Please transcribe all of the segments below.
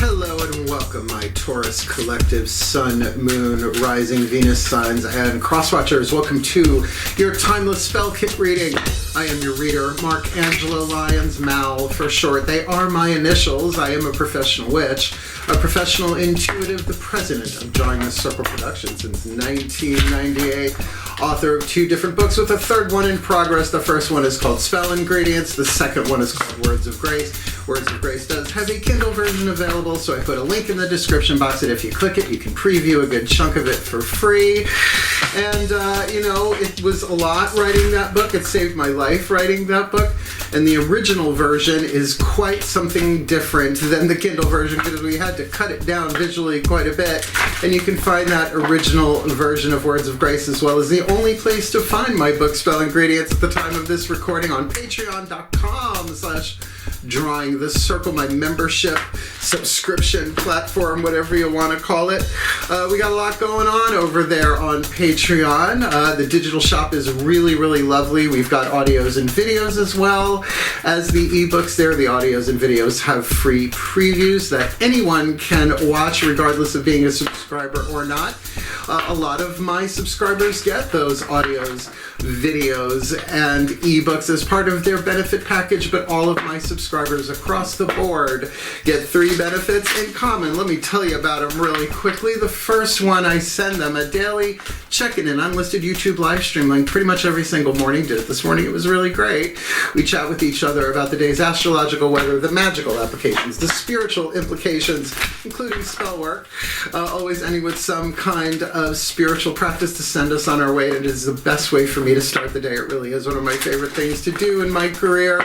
Hello and welcome, my Taurus collective Sun, Moon, Rising, Venus signs, and crosswatchers. Welcome to your timeless spell kit reading. I am your reader, Mark Angelo Lyons, Mal for short. They are my initials. I am a professional witch, a professional intuitive, the president of Drawing the Circle Productions since 1998. Author of 2 different books with a third one in progress. The first one is called Spell Ingredients. The second one is called Words of Grace. Words of Grace does have a Kindle version available, so I put a link in the description box that if you click it, you can preview a good chunk of it for free. And, it was a lot writing that book. It saved my life writing that book. And the original version is quite something different than the Kindle version because we had to cut it down visually quite a bit. And you can find that original version of Words of Grace as well as the only place to find my book, Spell Ingredients, at the time of this recording on patreon.com/Drawing the Circle, my membership subscription platform, whatever you want to call it. We got a lot going on over there on Patreon. The digital shop is really, really lovely. We've got audios and videos as well as the ebooks there. The audios and videos have free previews that anyone can watch regardless of being a subscriber or not. A lot of my subscribers get those audios, videos, and ebooks as part of their benefit package, but all of my subscribers across the board get 3 benefits in common. Let me tell you about them really quickly. The first one, I send them a daily check-in and unlisted YouTube live stream like pretty much every single morning. Did it this morning. It was really great. We chat with each other about the day's astrological weather, the magical applications, the spiritual implications, including spell work, always ending with some kind of spiritual practice to send us on our way. It is the best way for me to start the day. It really is one of my favorite things to do in my career.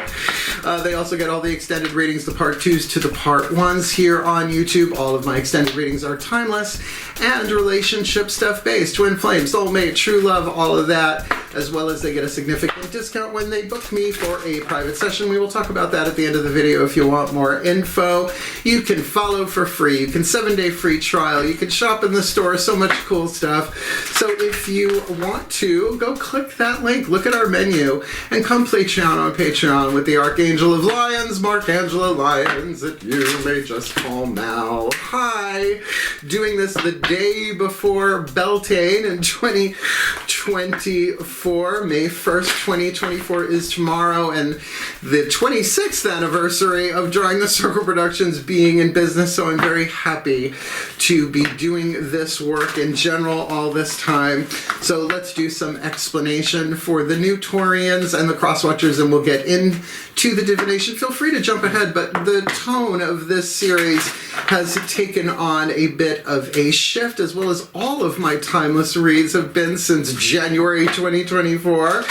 They also get all the extended readings, the part 2s to the part 1s here on YouTube. All of my extended readings are timeless and relationship stuff based. Twin flame, soulmate, true love, all of that, as well as they get a significant discount when they book me for a private session. We will talk about that at the end of the video if you want more info. You can follow for free. You can 7-day free trial. You can shop in the store. So much cool stuff. So if you want to, go click that link, look at our menu, and come Patreon on Patreon with the Archangel of Lions, Mark Angelo Lyons, that you may just call Mal. Hi! Doing this the day before Beltane in 2024. May 1st, 2024 is tomorrow, and the 26th anniversary of Drawing the Circle Productions being in business, so I'm very happy to be doing this work in general all this time. So let's do some explanation for the new Taurians and the crosswatchers, and we'll get into the divination. Feel free to jump ahead, but the tone of this series has taken on a bit of a shift, as well as all of my timeless reads have been since January 2024.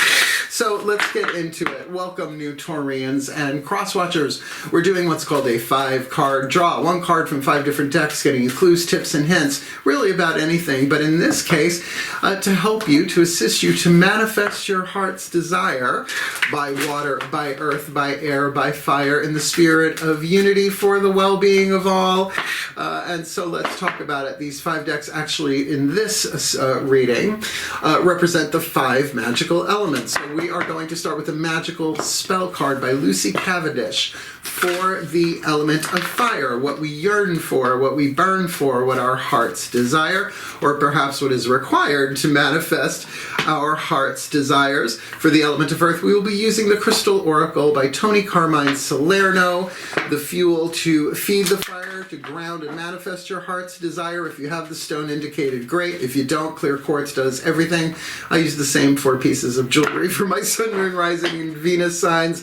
So let's get into it. Welcome, new Taurians and crosswatchers. We're doing what's called a 5-card draw. 1 card from 5 different decks, getting you clues, tips, and hints, really about anything. But in this case, to help you, to assist you to manifest your heart's desire by water, by earth, by air, by fire, in the spirit of unity for the well-being of all. And so let's talk about it. These 5 decks actually in this reading represent the 5 magical elements. So we are going to start with a magical spell card by Lucy Cavendish for the element of fire, what we yearn for, what we burn for, what our hearts desire, or perhaps what is required to manifest our heart's desires. For the element of earth, we will be using the Crystal Oracle by Tony Carmine Salerno, the fuel to feed the fire, to ground and manifest your heart's desire. If you have the stone indicated, great. If you don't, clear quartz does everything. I use the same 4 pieces of jewelry for my Sun, Moon, Rising, and Venus signs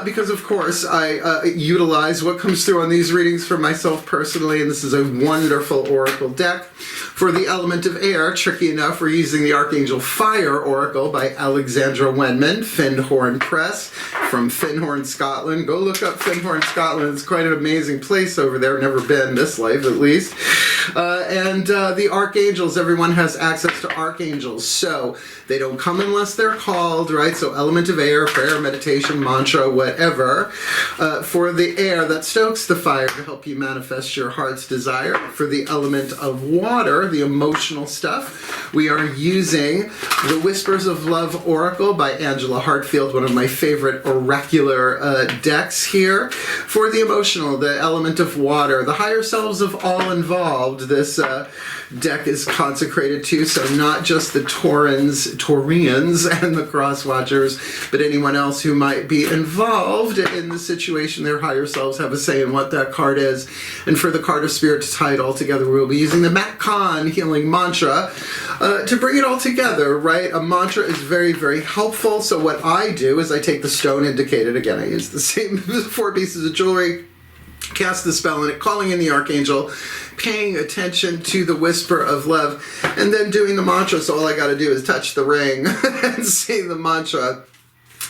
because, of course, I utilize what comes through on these readings for myself personally, and this is a wonderful oracle deck. For the element of air, tricky enough, we're using the Archangel Fire Oracle by Alexandra Wenman, Findhorn Press, from Findhorn, Scotland. Go look up Findhorn, Scotland. It's quite an amazing place over there. Never been this life, at least. And the archangels, everyone has access to archangels, so they don't come unless they're called. right? So element of air, prayer, meditation, mantra, whatever. For the air, that stokes the fire to help you manifest your heart's desire. For the element of water, the emotional stuff, we are using the Whispers of Love Oracle by Angela Hartfield, one of my favorite oracular decks here. For the emotional, the element of water, the higher selves of all involved, this deck is consecrated to, so not just the Taurians and the crosswatchers, but anyone else who might be involved in the situation. Their higher selves have a say in what that card is. And for the card of spirit to tie it all together, we'll be using the Mat Khan healing mantra to bring it all together, right? A mantra is very, very helpful. So what I do is I take the stone indicated. Again, I use the same 4 pieces of jewelry, cast the spell on it, calling in the archangel, paying attention to the whisper of love, and then doing the mantra. So all I got to do is touch the ring and say the mantra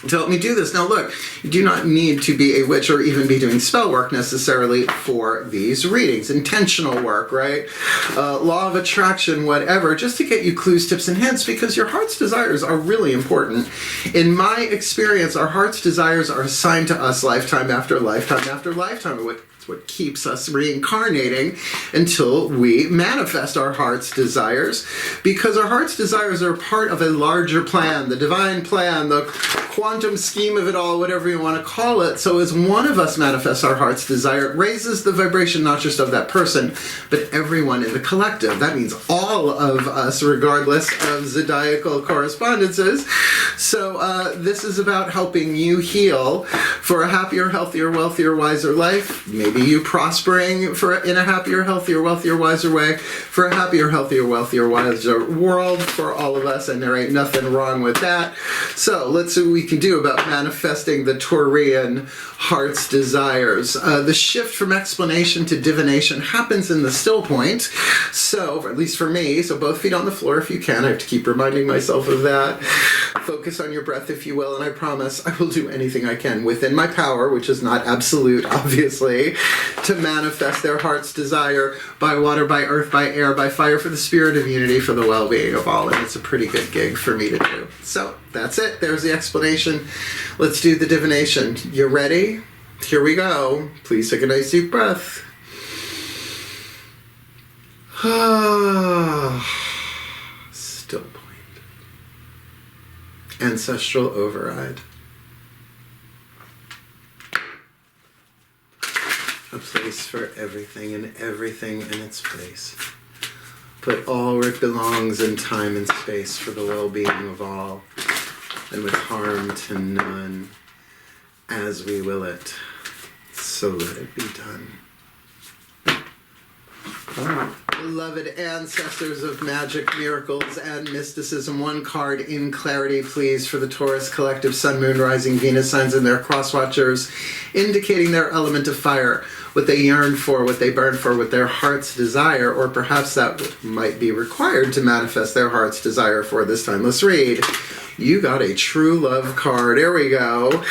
to help me do this. Now look, you do not need to be a witch or even be doing spell work necessarily for these readings. Intentional work, right? Law of attraction, whatever, just to get you clues, tips, and hints, because your heart's desires are really important. In my experience, our heart's desires are assigned to us lifetime after lifetime after lifetime. It's what keeps us reincarnating until we manifest our heart's desires, because our heart's desires are part of a larger plan, the divine plan, the quantum scheme of it all, whatever you want to call it. So as one of us manifests our heart's desire, it raises the vibration not just of that person, but everyone in the collective. That means all of us, regardless of zodiacal correspondences. So this is about helping you heal for a happier, healthier, wealthier, wiser life. Maybe you prospering in a happier, healthier, wealthier, wiser way, for a happier, healthier, wealthier, wiser world for all of us, and there ain't nothing wrong with that. So let's see what we can do about manifesting the Taurian heart's desires. The shift from explanation to divination happens in the still point. So, or at least for me, so both feet on the floor if you can. I have to keep reminding myself of that. Focus on your breath if you will, and I promise I will do anything I can within my power, which is not absolute, obviously, to manifest their heart's desire by water, by earth, by air, by fire, for the spirit of unity, for the well-being of all. And it's a pretty good gig for me to do. So that's it. There's the explanation. Let's do the divination. You ready? Here we go. Please take a nice deep breath. Still point. Ancestral override. A place for everything and everything in its place. Put all where it belongs in time and space for the well-being of all, and with harm to none, as we will it. So let it be done. Beloved ancestors of magic, miracles, and mysticism, one card in clarity, please, for the Taurus collective Sun, Moon, Rising, Venus signs and their crosswatchers, indicating their element of fire, what they yearn for, what they burn for, what their heart's desire, or perhaps that might be required to manifest their heart's desire for this time. Let's read. You got a true love card. There we go.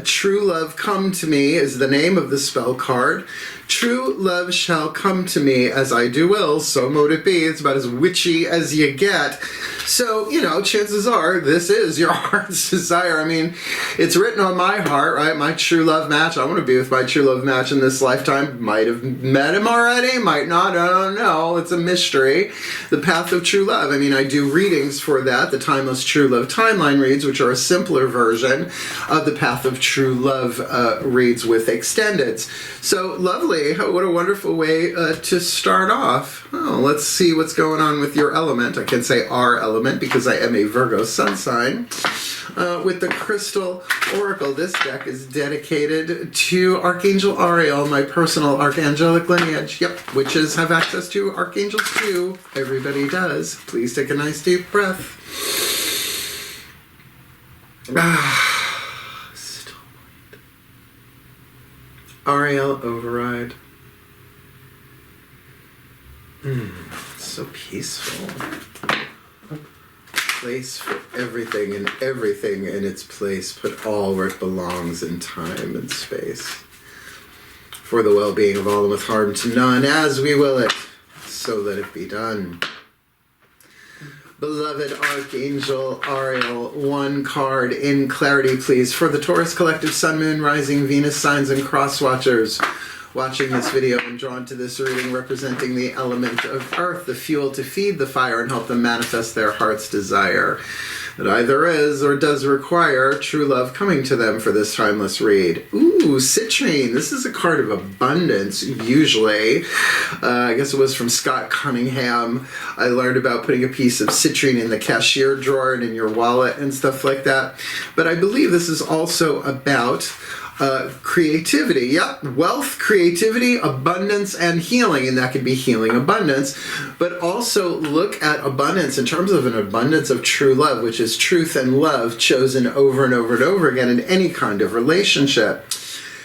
True love come to me is the name of the spell card. True love shall come to me as I do will, so mote it be. It's about as witchy as you get. So, you know, chances are this is your heart's desire. I mean, it's written on my heart, right? My true love match. I want to be with my true love match in this lifetime. Might have met him already, might not. I don't know. It's a mystery. The path of true love. I mean, I do readings for that. The Timeless True Love Timeline reads, which are a simpler version of the path of true love reads with extendeds. So lovely. What a wonderful way to start off. Oh, let's see what's going on with your element. I can say our element because I am a Virgo sun sign. With the Crystal Oracle, this deck is dedicated to Archangel Ariel, my personal archangelic lineage. Yep, witches have access to archangels too. Everybody does. Please take a nice deep breath. Still point. Ariel override. So peaceful. Place for everything and everything in its place. Put all where it belongs in time and space. For the well-being of all and with harm to none, as we will it. So let it be done. Beloved Archangel Ariel, one card in clarity, please, for the Taurus Collective Sun, Moon, Rising, Venus signs, and crosswatchers watching this video and drawn to this reading representing the element of earth, the fuel to feed the fire and help them manifest their heart's desire. It either is or does require true love coming to them for this timeless read. Ooh, citrine. This is a card of abundance, usually. I guess it was from Scott Cunningham. I learned about putting a piece of citrine in the cashier drawer and in your wallet and stuff like that. But I believe this is also about creativity. Yep, wealth, creativity, abundance, and healing. And that could be healing abundance. But also look at abundance in terms of an abundance of true love, which is truth and love chosen over and over and over again in any kind of relationship.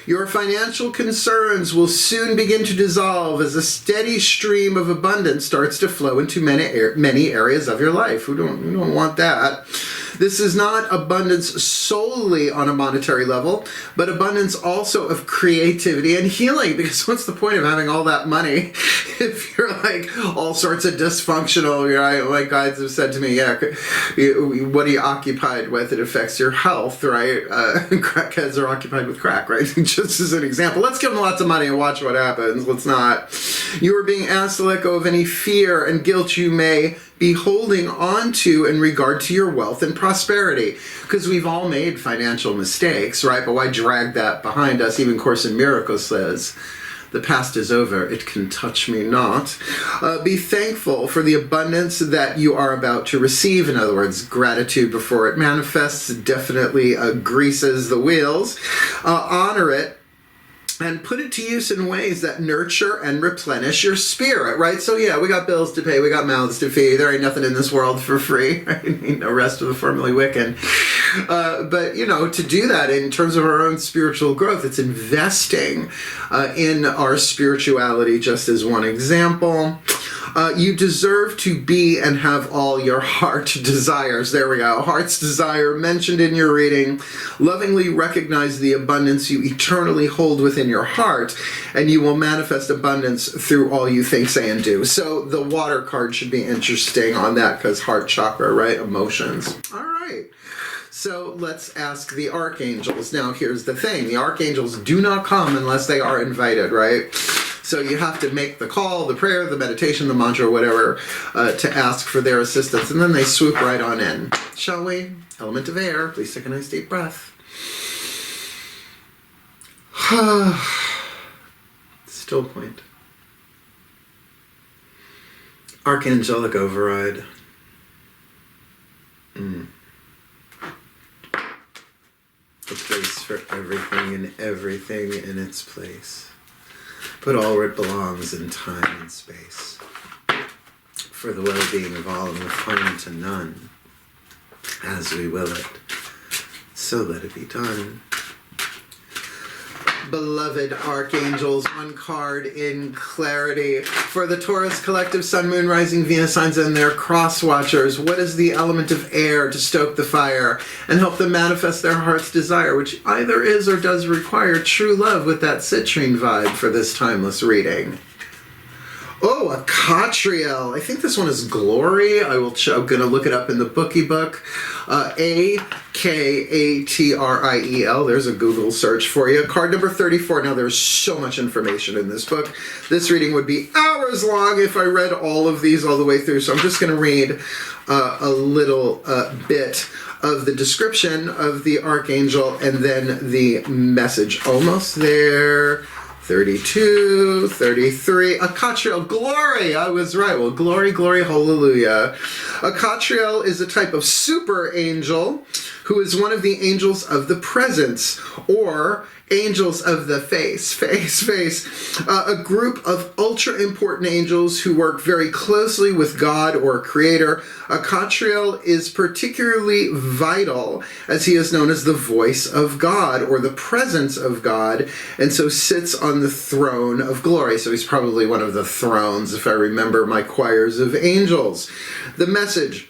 Your financial concerns will soon begin to dissolve as a steady stream of abundance starts to flow into many areas of your life. We don't want that. This is not abundance solely on a monetary level, but abundance also of creativity and healing. Because what's the point of having all that money if you're like all sorts of dysfunctional? Right? Like guides have said to me, yeah, what are you occupied with? It affects your health, right? Crackheads are occupied with crack, right? Just as an example. Let's give them lots of money and watch what happens. Let's not. You are being asked to let go of any fear and guilt you may be holding on to in regard to your wealth and prosperity, because we've all made financial mistakes, right? But why drag that behind us? Even Course in Miracles says, the past is over, it can touch me not. Be thankful for the abundance that you are about to receive. In other words, gratitude before it manifests definitely greases the wheels. Honor it and put it to use in ways that nurture and replenish your spirit, right? So yeah, we got bills to pay, we got mouths to feed, there ain't nothing in this world for free, right? No rest of the formerly Wiccan. But, you know, to do that in terms of our own spiritual growth, it's investing in our spirituality, just as one example. You deserve to be and have all your heart desires. There we go. Heart's desire mentioned in your reading. Lovingly recognize the abundance you eternally hold within your heart, and you will manifest abundance through all you think, say, and do. So the water card should be interesting on that because heart chakra, right? Emotions. All right. So let's ask the archangels. Now, here's the thing. The archangels do not come unless they are invited, right? So you have to make the call, the prayer, the meditation, the mantra, whatever, to ask for their assistance. And then they swoop right on in. Shall we? Element of air. Please take a nice deep breath. Still point. Archangelic override. A place for everything and everything in its place. Put all where it belongs in time and space. For the well-being of all and with harm to none. As we will it. So let it be done. Beloved archangels, one card in clarity. For the Taurus Collective Sun, Moon, Rising, Venus signs and their crosswatchers, what is the element of air to stoke the fire and help them manifest their heart's desire, which either is or does require true love with that citrine vibe for this timeless reading? Oh, a Catriel. I think this one is Glory. I'm going to look it up in the bookie book. A-K-A-T-R-I-E-L. There's a Google search for you. Card number 34. Now, there's so much information in this book. This reading would be hours long if I read all of these all the way through. So I'm just going to read a little bit of the description of the archangel and then the message. Almost there. 32, 33, a Catriel, glory, I was right, well, glory, glory, hallelujah. A Catriel is a type of super angel who is one of the angels of the presence, or angels of the face, a group of ultra important angels who work very closely with God or Creator. A Catriel is particularly vital as he is known as the voice of God or the presence of God, and so sits on the throne of glory. So he's probably one of the thrones, if I remember my choirs of angels. The message.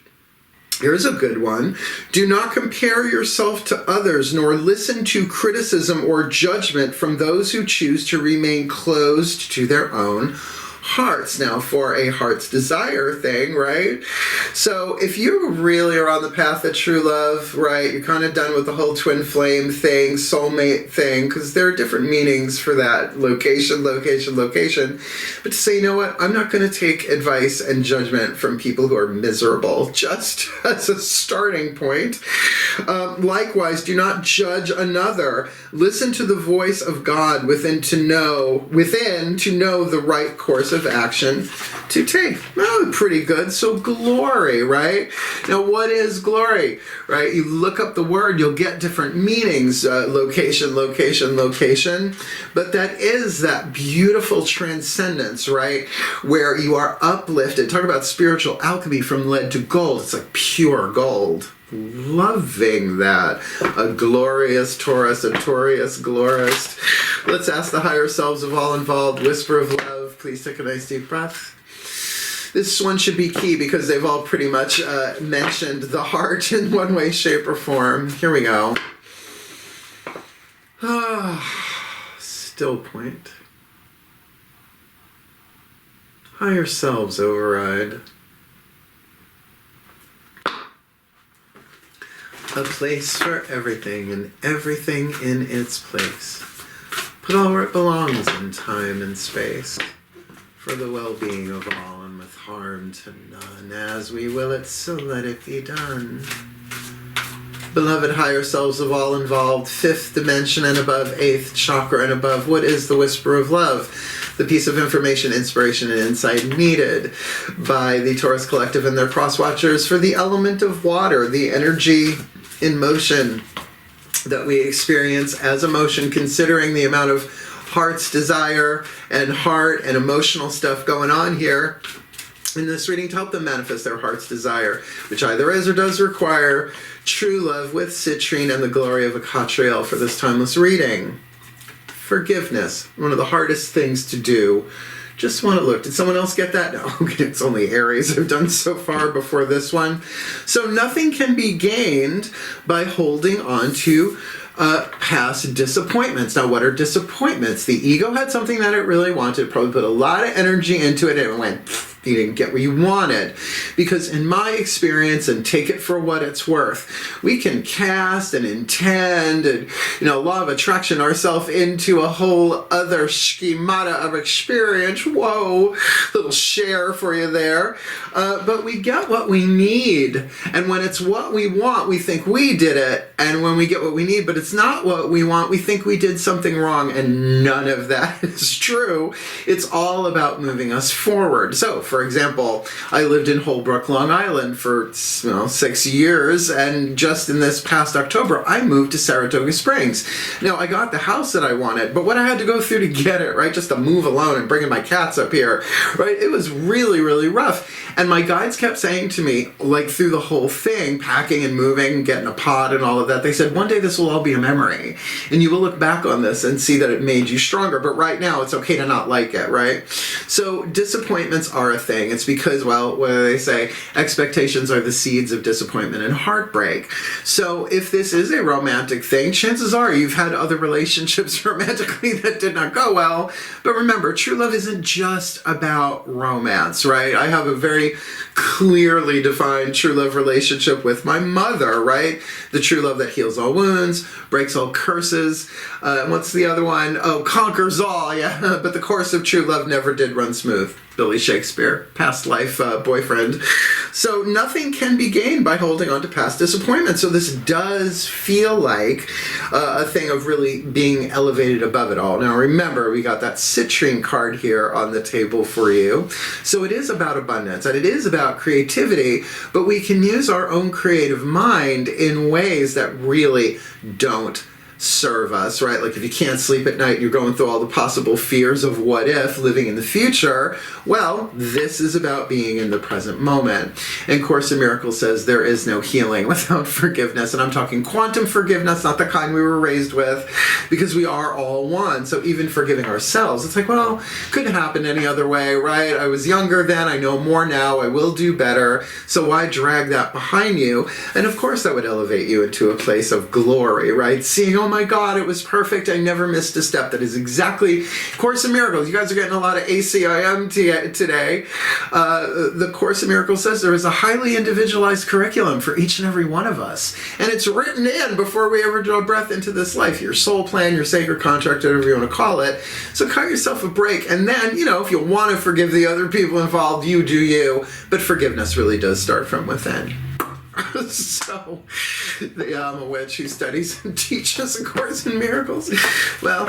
Here's a good one. Do not compare yourself to others, nor listen to criticism or judgment from those who choose to remain closed to their own hearts. Now, for a heart's desire thing, right? So if you really are on the path of true love, right, you're kind of done with the whole twin flame thing, soulmate thing, because there are different meanings for that. Location. But to say, you know what, I'm not going to take advice and judgment from people who are miserable, just as a starting point. Likewise, do not judge another. Listen to the voice of God within to know the right course of action to take. Oh, pretty good. So glory, right? Now, what is glory, right? You look up the word, you'll get different meanings, location. But that is that beautiful transcendence, right? Where you are uplifted. Talk about spiritual alchemy from lead to gold. It's like pure gold. Loving that. A glorious Taurus, a Taurus glorist. Let's ask the higher selves of all involved. Whisper of love. Please take a nice deep breath. This one should be key because they've all pretty much mentioned the heart in one way, shape, or form. Here we go. Still point. Higher selves override. A place for everything and everything in its place. Put all where it belongs in time and space. For the well-being of all and with harm to none. As we will it, so let it be done. Beloved higher selves of all involved, 5th dimension and above, 8th chakra and above, what is the whisper of love? The piece of information, inspiration, and insight needed by the Taurus Collective and their crosswatchers for the element of water, the energy in motion that we experience as emotion, considering the amount of heart's desire and heart and emotional stuff going on here in this reading to help them manifest their heart's desire, which either is or does require true love with citrine and the glory of a Catriel for this timeless reading. Forgiveness, one of the hardest things to do. Just want to look. Did someone else get that? No, okay, it's only Aries I've done so far before this one. So nothing can be gained by holding on to past disappointments. Now, what are disappointments? The ego had something that it really wanted, probably put a lot of energy into it, and it went, you didn't get what you wanted. Because in my experience, and take it for what it's worth, we can cast and intend and, law of attraction ourselves into a whole other schemata of experience. Whoa, little share for you there. But we get what we need. And when it's what we want, we think we did it. And when we get what we need, but it's not what we want, we think we did something wrong. And none of that is true. It's all about moving us forward. So, for example, I lived in Holbrook, Long Island for 6 years, and just in this past October, I moved to Saratoga Springs. Now, I got the house that I wanted, but what I had to go through to get it, right, just to move alone and bringing my cats up here, right, it was really, really rough. And my guides kept saying to me, like through the whole thing, packing and moving, getting a pod and all of that, they said, one day this will all be a memory, and you will look back on this and see that it made you stronger, but right now it's okay to not like it, right? So disappointments are a thing. It's because, well, what do they say? Expectations are the seeds of disappointment and heartbreak. So if this is a romantic thing, chances are you've had other relationships romantically that did not go well. But remember, true love isn't just about romance, right? I have a very clearly defined true love relationship with my mother, right? The true love that heals all wounds, breaks all curses. What's the other one? Oh, conquers all, yeah. But the course of true love never did run smooth. Billy Shakespeare, past life boyfriend. So nothing can be gained by holding on to past disappointment. So this does feel like a thing of really being elevated above it all. Now remember, we got that citrine card here on the table for you. So it is about abundance and it is about creativity, but we can use our own creative mind in ways that really don't serve us, right? Like if you can't sleep at night, you're going through all the possible fears of what if, living in the future. Well, this is about being in the present moment. And Course in Miracles says there is no healing without forgiveness. And I'm talking quantum forgiveness, not the kind we were raised with, because we are all one. So even forgiving ourselves, it's like, well, couldn't happen any other way, right? I was younger then, I know more now, I will do better. So why drag that behind you? And of course that would elevate you into a place of glory, right? Seeing, oh my God, it was perfect. I never missed a step. That is exactly Course in Miracles. You guys are getting a lot of ACIM today. The Course in Miracles says there is a highly individualized curriculum for each and every one of us. And it's written in before we ever draw breath into this life. Your soul plan, your sacred contract, whatever you want to call it. So cut yourself a break. And then, if you want to forgive the other people involved, you do you. But forgiveness really does start from within. So, I'm a witch who studies and teaches A Course in Miracles. Well,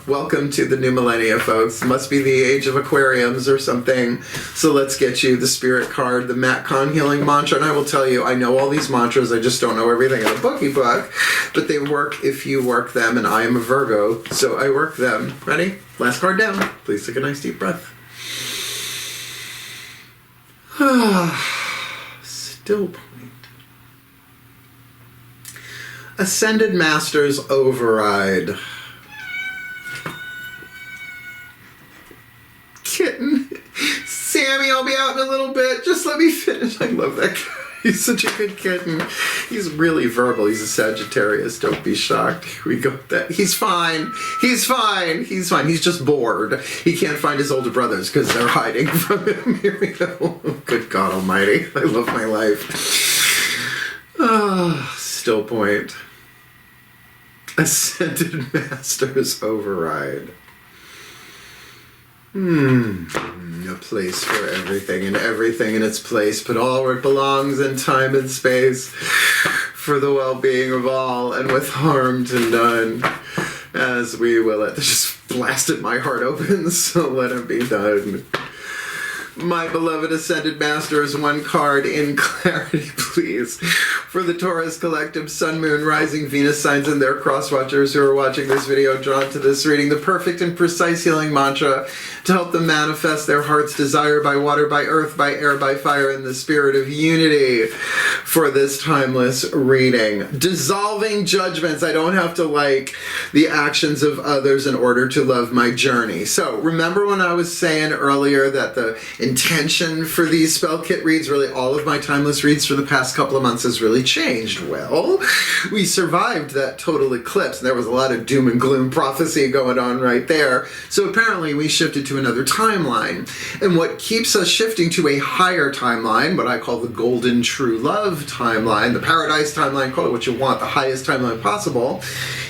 welcome to the new millennia, folks. Must be the age of aquariums or something. So let's get you the spirit card, the Matt Kahn healing mantra. And I will tell you, I know all these mantras. I just don't know everything in the bookie book. But they work if you work them. And I am a Virgo, so I work them. Ready? Last card down. Please take a nice deep breath. Still point. Ascended Masters override. Kitten. Sammy, I'll be out in a little bit. Just let me finish. I love that guy. He's such a good kitten. He's really verbal. He's a Sagittarius. Don't be shocked. Here we go with that. He's fine. He's fine. He's fine. He's just bored. He can't find his older brothers because they're hiding from him. Here we go. Good God Almighty. I love my life. Still point. Ascended Masters override. A place for everything and everything in its place, but all where it belongs in time and space for the well-being of all and with harm to none, as we will it. Just blasted my heart open, so let it be done. My beloved Ascended Masters, one card in clarity, please. For the Taurus Collective, Sun, Moon, Rising, Venus signs and their crosswatchers who are watching this video drawn to this reading, the perfect and precise healing mantra to help them manifest their heart's desire by water, by earth, by air, by fire, in the spirit of unity for this timeless reading. Dissolving judgments. I don't have to like the actions of others in order to love my journey. So remember when I was saying earlier that the intention for these spell kit reads, really all of my timeless reads for the past couple of months has really changed. Well, we survived that total eclipse, and there was a lot of doom and gloom prophecy going on right there. So apparently we shifted to another timeline. And what keeps us shifting to a higher timeline, what I call the golden true love timeline, the paradise timeline, call it what you want, the highest timeline possible,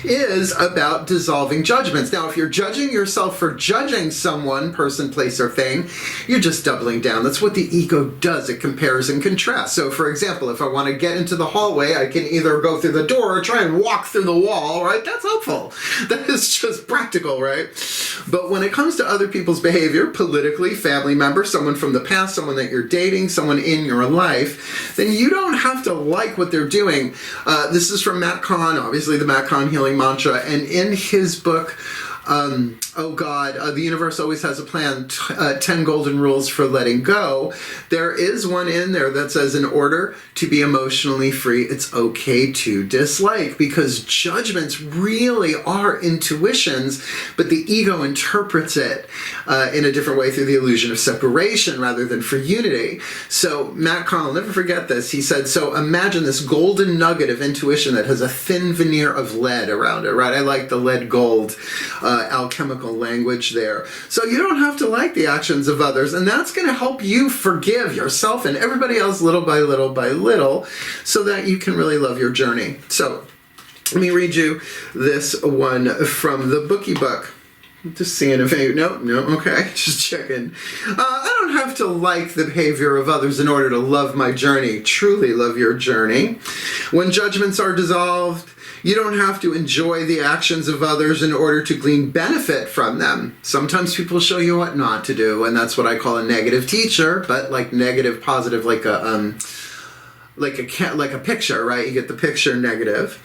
is about dissolving judgments. Now, if you're judging yourself for judging someone, person, place, or thing, you're just doubling down. That's what the ego does. It compares and contrasts. So, for example, if I want to get into the hallway, I can either go through the door or try and walk through the wall, right? That's helpful. That is just practical, right? But when it comes to other people's behavior, politically, family member, someone from the past, someone that you're dating, someone in your life, then you don't have to like what they're doing. This is from Matt Kahn, obviously the Matt Kahn healing mantra, and in his book, the universe always has a plan, 10 golden rules for letting go. There is one in there that says, in order to be emotionally free, it's okay to dislike, because judgments really are intuitions, but the ego interprets it in a different way through the illusion of separation rather than for unity. So Matt Kahn, I'll never forget this, he said, so imagine this golden nugget of intuition that has a thin veneer of lead around it, right? I like the lead gold alchemical language there. So you don't have to like the actions of others, and that's going to help you forgive yourself and everybody else little by little by little, so that you can really love your journey. So let me read you this one from the bookie book. Just seeing if any, no, okay, just checking. I don't have to like the behavior of others in order to love my journey, truly love your journey. When judgments are dissolved, you don't have to enjoy the actions of others in order to glean benefit from them. Sometimes people show you what not to do, and that's what I call a negative teacher, but like negative, positive, like a picture, right? You get the picture negative.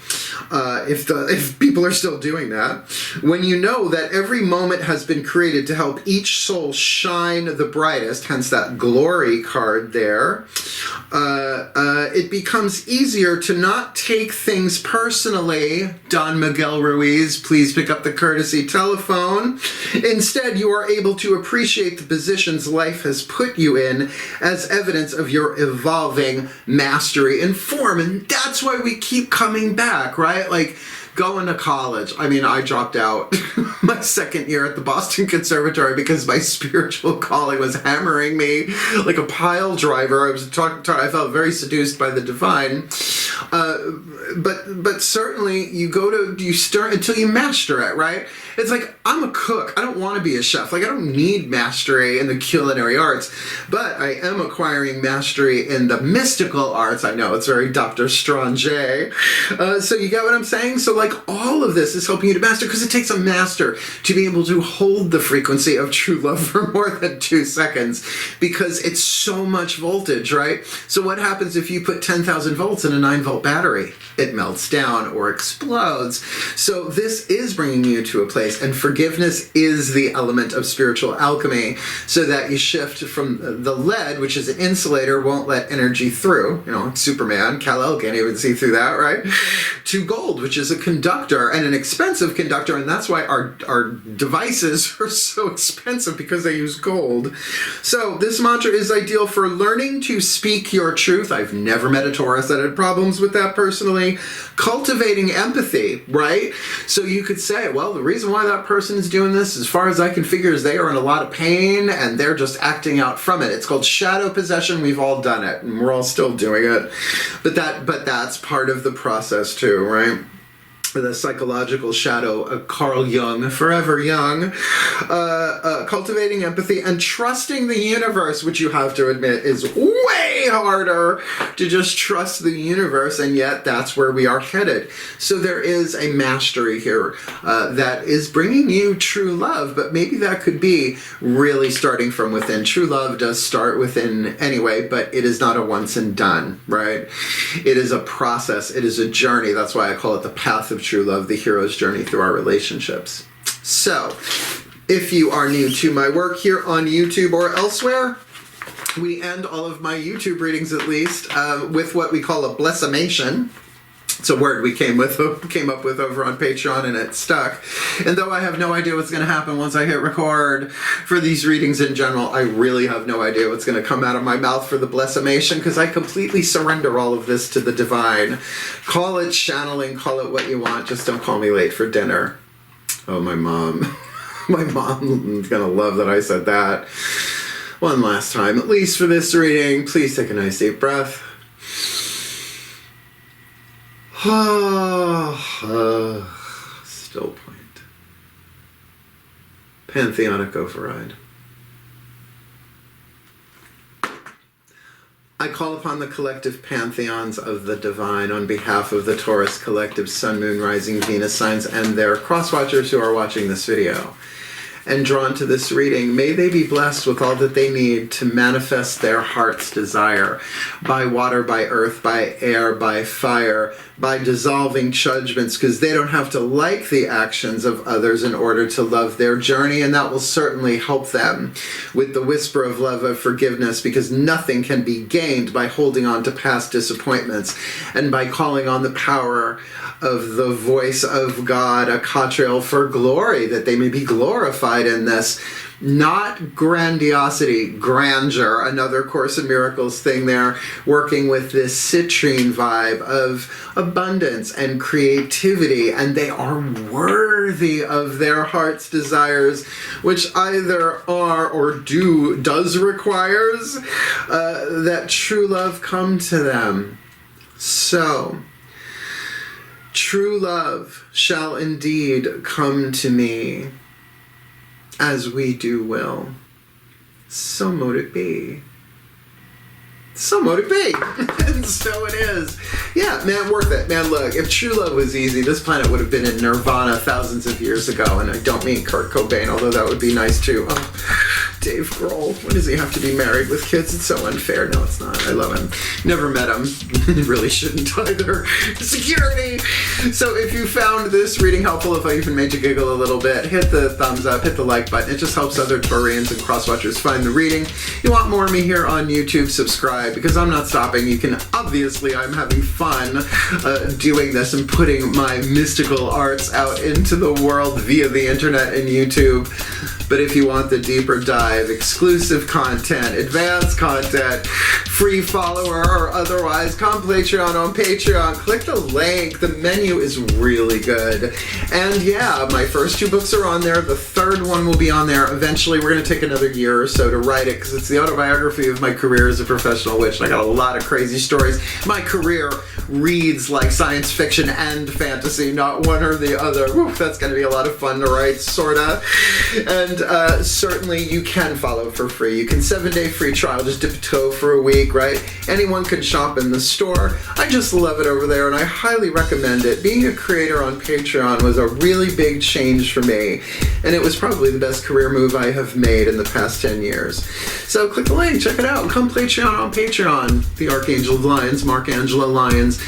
If people are still doing that, when you know that every moment has been created to help each soul shine the brightest, hence that glory card there, it becomes easier to not take things personally. Don Miguel Ruiz, please pick up the courtesy telephone. Instead, you are able to appreciate the positions life has put you in as evidence of your evolving mastery and form. And that's why we keep coming back, right? Like, going to college. I mean, I dropped out my second year at the Boston Conservatory because my spiritual calling was hammering me like a pile driver. I felt very seduced by the divine. But certainly you start until you master it, right? It's like, I'm a cook. I don't want to be a chef. Like, I don't need mastery in the culinary arts, but I am acquiring mastery in the mystical arts. I know it's very Dr. Strange. So you get what I'm saying? So like, all of this is helping you to master, because it takes a master to be able to hold the frequency of true love for more than 2 seconds, because it's so much voltage, right? So what happens if you put 10,000 volts in a 9-volt battery? It melts down or explodes. So this is bringing you to a place, and forgiveness is the element of spiritual alchemy, so that you shift from the lead, which is an insulator, won't let energy through, Superman, Kal-El can't even see through that, right? To gold, which is a conductor, and an expensive conductor, and that's why our devices are so expensive, because they use gold. So this mantra is ideal for learning to speak your truth. I've never met a Taurus that had problems with that personally. Cultivating empathy, right? So you could say, well, the reason why that person is doing this, as far as I can figure, is they are in a lot of pain and they're just acting out from it. It's called shadow possession. We've all done it, and we're all still doing it. But that's part of the process too, right? The psychological shadow, Carl Jung, forever young, cultivating empathy and trusting the universe, which you have to admit is way harder to just trust the universe, and yet that's where we are headed. So there is a mastery here that is bringing you true love, but maybe that could be really starting from within. True love does start within anyway, but it is not a once and done, right? It is a process. It is a journey. That's why I call it the path of true love, the hero's journey through our relationships. So, if you are new to my work here on YouTube or elsewhere, we end all of my YouTube readings, at least, with what we call a blessamation. It's a word we came up with over on Patreon, and it stuck. And though I have no idea what's going to happen once I hit record for these readings in general, I really have no idea what's going to come out of my mouth for the blessamation, because I completely surrender all of this to the divine. Call it channeling, call it what you want, just don't call me late for dinner. Oh, my mom. My mom's going to love that I said that. One last time, at least for this reading, please take a nice deep breath. Still point. Pantheonic override. I call upon the collective pantheons of the divine on behalf of the Taurus collective Sun, Moon, Rising, Venus signs and their crosswatchers who are watching this video and drawn to this reading. May they be blessed with all that they need to manifest their heart's desire, by water, by earth, by air, by fire, by dissolving judgments, because they don't have to like the actions of others in order to love their journey, and that will certainly help them with the whisper of love, of forgiveness, because nothing can be gained by holding on to past disappointments, and by calling on the power of the voice of God, a catrail for glory, that they may be glorified in this. Not grandiosity, grandeur, another Course in Miracles thing there, working with this citrine vibe of abundance and creativity, and they are worthy of their heart's desires, which either are or does requires that true love come to them. So, true love shall indeed come to me, as we do will. So mote it be. So mote it be. And so it is. Yeah, man, worth it. Man, look, if true love was easy, this planet would have been in nirvana thousands of years ago. And I don't mean Kurt Cobain, although that would be nice too. Oh, Dave Grohl. When does he have to be married with kids? It's so unfair. No, it's not. I love him. Never met him. Really shouldn't either. Security! So if you found this reading helpful, if I even made you giggle a little bit, hit the thumbs up, hit the like button. It just helps other Taurians and crosswatchers find the reading. You want more of me here on YouTube, subscribe, because I'm not stopping. You can, obviously, I'm having fun doing this and putting my mystical arts out into the world via the internet and YouTube. But if you want the deeper dive, exclusive content, advanced content, free follower or otherwise, come Patreon on Patreon. Click the link. The menu is really good. And yeah, my first 2 books are on there. The third one will be on there. Eventually, we're going to take another year or so to write it because it's the autobiography of my career as a professional witch. And I got a lot of crazy stories. My career reads like science fiction and fantasy, not one or the other. Woo, that's going to be a lot of fun to write, sorta. And certainly you can follow for free. You can 7-day free trial, just dip a toe for a week, right? Anyone can shop in the store. I just love it over there and I highly recommend it. Being a creator on Patreon was a really big change for me, and it was probably the best career move I have made in the past 10 years. So click the link, check it out, come Patreon on Patreon. The Archangel of Lions, Markangela Lions.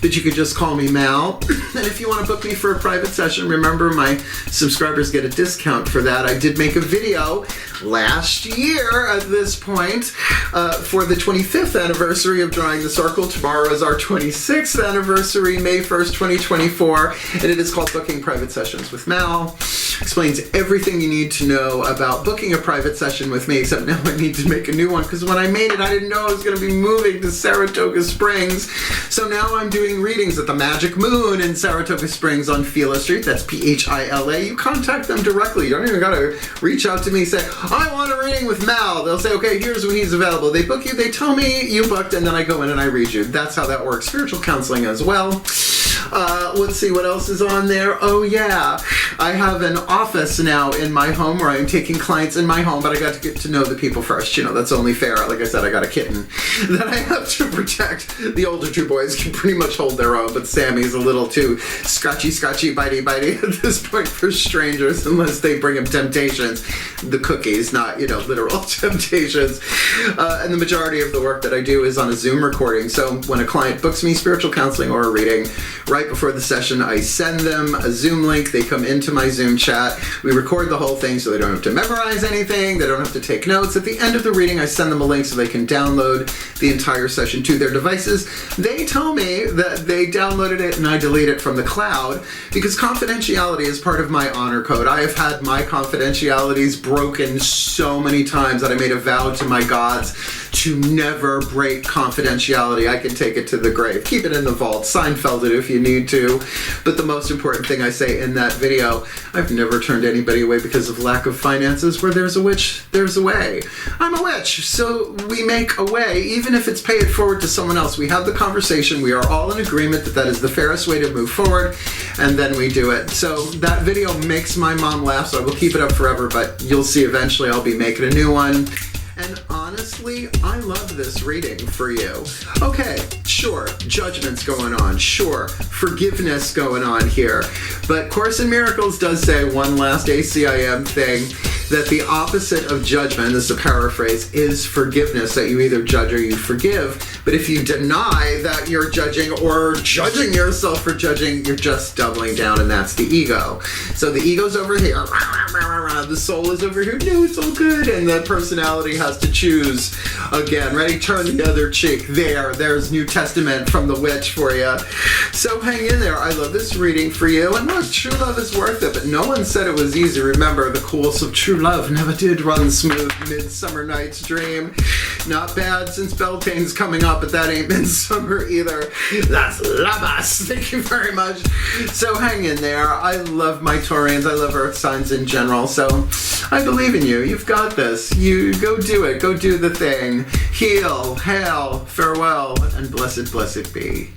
But you could just call me Mal. And if you want to book me for a private session, remember my subscribers get a discount for that. I did make a video last year at this point for the 25th anniversary of Drawing the Circle. Tomorrow is our 26th anniversary, May 1st, 2024. And it is called Booking Private Sessions with Mal. Explains everything you need to know about booking a private session with me, except now I need to make a new one because when I made it, I didn't know I was going to be moving to Saratoga Springs. So now I'm doing readings at the Magic Moon in Saratoga Springs on Phila Street. That's Phila. You contact them directly. You don't even gotta reach out to me and say, I want a reading with Mal. They'll say, okay, here's when he's available. They book you, they tell me you booked, and then I go in and I read you. That's how that works. Spiritual counseling as well. Let's see what else is on there. Oh yeah, I have an office now in my home where I'm taking clients in my home, but I got to get to know the people first. You know, that's only fair. Like I said, I got a kitten that I have to protect. The older 2 boys can pretty much hold their own, but Sammy's a little too scratchy, bitey at this point for strangers, unless they bring him temptations. The cookies, not, you know, literal temptations. And the majority of the work that I do is on a Zoom recording. So when a client books me spiritual counseling or a reading, right before the session, I send them a Zoom link. They come into my Zoom chat. We record the whole thing so they don't have to memorize anything. They don't have to take notes. At the end of the reading, I send them a link so they can download the entire session to their devices. They tell me that they downloaded it and I delete it from the cloud because confidentiality is part of my honor code. I have had my confidentialities broken so many times that I made a vow to my gods to never break confidentiality. I can take it to the grave. Keep it in the vault. Seinfeld it if you need to. But the most important thing I say in that video, I've never turned anybody away because of lack of finances. Where there's a witch, there's a way. I'm a witch, so we make a way, even if it's pay it forward to someone else. We have the conversation. We are all in agreement that that is the fairest way to move forward, and then we do it. So that video makes my mom laugh, so I will keep it up forever, but you'll see eventually I'll be making a new one. And honestly, I love this reading for you. Okay, sure, judgment's going on. Sure, forgiveness going on here. But Course in Miracles does say one last ACIM thing, that the opposite of judgment, this is a paraphrase, is forgiveness, that you either judge or you forgive. But if you deny that you're judging or judging yourself for judging, you're just doubling down, and that's the ego. So the ego's over here, the soul is over here, no, it's all good, and the personality has to choose again. Ready? Turn the other cheek. There's New Testament from the witch for you. So hang in there. I love this reading for you. And look, true love is worth it, but no one said it was easy. Remember, the course of true love never did run smooth. Midsummer Night's Dream. Not bad since Beltane's coming up, but that ain't Midsummer either. That's Labas. Thank you very much. So hang in there. I love my Taurians. I love Earth signs in general. So I believe in you. You've got this. You go do it. Go do the thing. Heal, hail, farewell, and blessed, blessed be.